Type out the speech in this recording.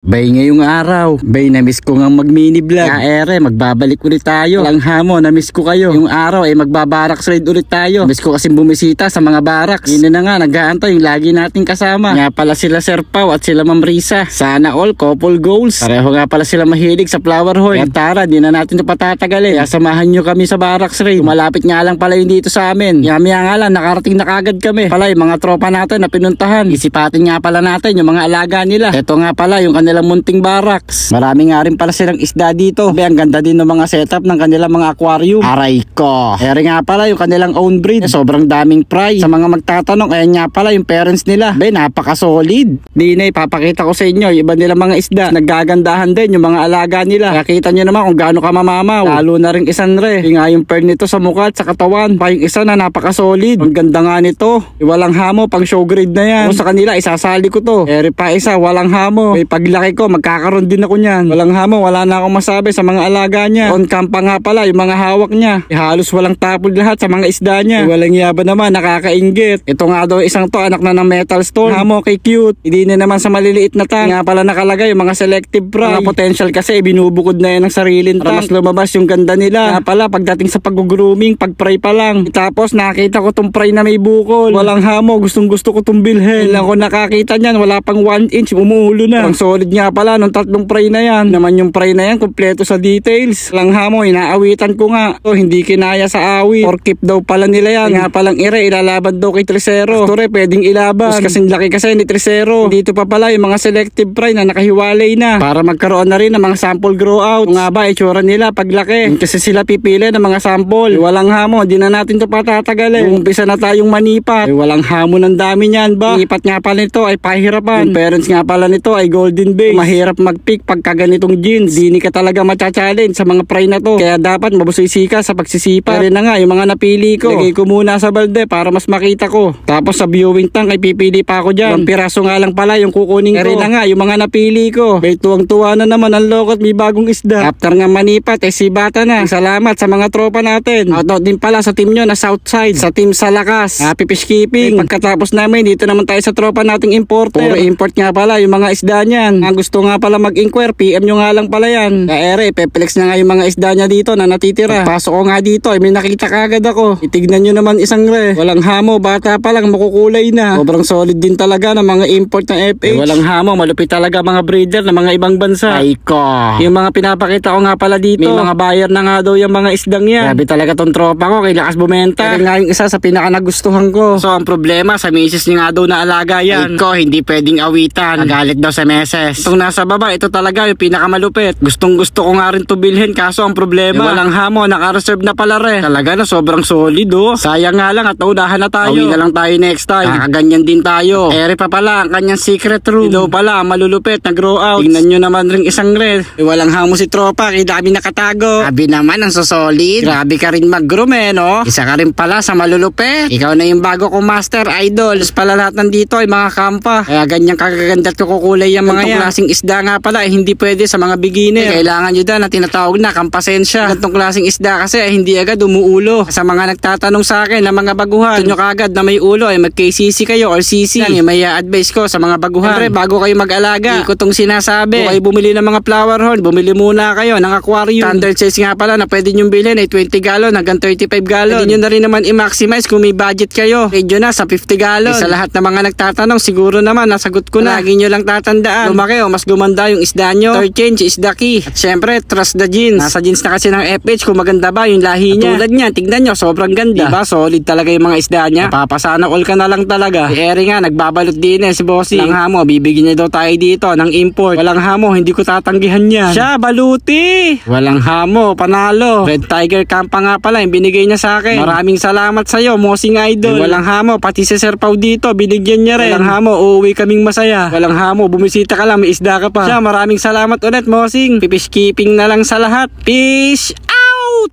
Bay ngayong araw, bay namiss ko nga mag-mini vlog. Kaya ere, magbabalik ulit tayo. Walang hamo, namiss ko kayo. Yung araw ay magbabaraks ride ulit tayo. Namiss ko kasi bumisita sa mga baraks. Yun na nga, nag-aantay yung lagi nating kasama. Nga pala sila Sir Pao at sila Ma'am Risa. Sana all couple goals. Pareho nga pala sila mahilig sa flower horn. Kaya tara, di na natin ito patatagalin. Kaya samahan nyo kami sa baraks ride. Malapit nga lang pala yun dito sa amin. Yamaya nga lang, nakarating na kagad kami. Pala yung mga tropa natin na pinuntahan. Isipatin nga pala natin yung mga alaga nila. Ito nga pala yung kanilang munting barracks. Marami nga rin pala silang isda dito. Ang ganda din ng mga setup ng kanilang mga aquarium. Aray ko. Eri nga pala yung kanilang own breed. Sobrang daming prize. Sa mga magtatanong, ayan nga pala yung parents nila. Napaka-solid. Di na ipapakita ko sa inyo yung iba nilang mga isda. Naggagandahan din yung mga alaga nila. Nakita nyo naman kung gaano ka mamamaw. Lalo na rin isan re. Yung nga yung pair nito sa mukha at sa katawan. Pa yung isa na napaka-solid. Ang ganda nga nito. Walang hamo, pang show grade na yan. Sa kanila, isasali ko to. Eri pa isa, walang hamo. May paglaki ko, magkakaroon din ako niyan. Walang hamo, wala na akong masabi sa mga alaga niya. On cam pa nga pala yung mga hawak niya. Halos walang tapol lahat sa mga isda niya. Walang yaba naman, nakakainggit. Ito nga daw isang to, anak na ng metal stone. Hamo kay cute. Hindi na naman sa maliliit na tank. Nga pala nakalagay yung mga selective fry. Mga potential kasi binubukod na yan ng sariling tank. Para mas lumabas yung ganda nila. Nga pala pagdating sa pag-grooming, pag-fry pa lang. Tapos nakita ko tong fry na may bukol. Walang hamo, gustong gusto ko tong bilhin. Ilang ko nakakita niyan, wala pang 1 inch, umuulo na. Ang solid nga pala nung tatlong fry na yan. Naman yung fry na yan, kumpleto sa details. Lang hamo, inaawitan ko nga. Hindi kinaya sa awit. Or keep daw pala nila yan. Nga palang ire, ilalaban daw kay Tresero. Tore, pwedeng ilaban. Tapos kasing laki kasi ni Tresero. Dito pa pala yung mga selective fry na nakahiwalay na. Para magkaroon na rin ng mga sample grow out. Kung nga ba, itsura nila paglaki. Kasi sila pipili ng mga sample. Walang hamo, di na natin ito patatagalin. Umpisa na tayong manipat. Walang hamo ng dami niyan ba? Ipat nga pala nito ay pahirapan. Yung parents nga pala nito ay golden base. Mahirap mag-pick pagka ganitong jeans. Di ka talaga matcha-challenge sa mga fry na to. Kaya dapat mabusoy ka sa pagsisipa. Pero na nga, yung mga napili ko. Lagay ko muna sa balde para mas makita ko. Tapos sa viewing tank ay pipili pa ako dyan. 1 piraso nga lang pala yung kukunin ko. Pero na nga, yung mga napili ko. May tuwang-tuwa na naman ang lokot, may bagong isda. After nga manipat, sibata na. Salamat sa mga tropa natin. Shoutout din pala sa team nyo na Southside. Sa team Salakas. Happy fish keeping. Pagkatapos namin, dito naman tayo sa tropa nating importer. Puro import nga pala yung mga isda niyan. Ang gusto nga pala mag-inquire, PM nyo nga lang pala yan. Kaere, peplex na nga yung mga isda niya dito na natitira. Pasok ko nga dito, may nakita kagad ako. Itignan nyo naman isang re. Walang hamo, bata pa lang, makukulay na. Sobrang solid din talaga ng mga import ng FH. Walang hamo, malupit talaga mga breeder ng mga ibang bansa. Ay ko. Yung mga pinapakita ko nga pala dito, may mga buyer na nga daw yung mga isdang yan. Grabe talaga tong tropa ko, kay lakas bumenta. Kaya nga yung isa sa pinaka nagustuhan ko. So ang problema, sa misis niya nga daw na alaga yan. Ay ko, hindi pwedeng awitan. Nagalit daw sa meses. Itong nasa baba, ito talaga yung pinakamalupit. Gustong gusto ko nga rin to bilhin, kaso ang problema, walang hamo, naka-reserve na pala re. Talaga na sobrang solid oh. Sayang nga lang at naunahan na tayo. Awi na lang tayo next time. Kakaganyan din tayo. Ere pa pala ang kanyang secret room. Ito pala malulupit na grow out. Tingnan nyo naman ring isang red. Walang hamo si tropa, kaya dami nakatago. Grabe naman ang sosolid. Grabe ka rin mag-groom no? Isa ka rin pala sa malulupit. Ikaw na yung bago kong master idol. Tapos pala lahat nandito ay mga kampa. Kaya ganyan kagaganda at kukulay yung mga yan. Klaseng isda nga pala ay hindi pwede sa mga beginner. Kailangan nyo na tinatawag na kampasensya. Gantong klaseng isda kasi ay hindi agad umuulo. Sa mga nagtatanong sa akin na mga baguhan, nyo kagad na may ulo ay mag-KCC kayo or CC. Yan yung may advice ko sa mga baguhan. Siyempre, bago kayo mag-alaga, hindi ko itong sinasabi. Kung kayo bumili ng mga flower horn, bumili muna kayo ng aquarium. Standard size nga pala na pwede nyo bilhin ay 20 gallon hanggang 35 gallon. Pwede nyo na rin naman i-maximize kung may budget kayo. Medyo na sa 50 gallon. Sa lahat ng mga nagtatanong, siguro naman nasagot ko na. Lagi nyo lang tatandaan. Lumaki o mas gumanda yung isda nyo. Third change is the key. At syempre, trust the jeans. Nasa jeans na kasi ng FH kung maganda ba yung lahi niya. Tulad niya, tignan nyo, sobrang ganda. Diba? Solid talaga yung mga isda niya. Papasana all ka na lang talaga. Si Eri nga, nagbabalot din si Bossy. Walang hamo, bibigyan niya daw tayo dito ng import. Walang hamo, hindi ko tatanggihan niya. Siya, baluti! Walang hamo, panalo. Red Tiger Campa nga pala, yung binigay niya sa akin. Maraming salamat sa'yo, Mosing Idol. Walang hamo, pati si Sir Pao dito, binigyan niya rin. Walang hamo, uuwi kaming masaya. Walang hamo, bumisita ka lang, may isda ka pa. Siya, maraming salamat ulit, Mosing. Fish keeping na lang sa lahat. Peace out!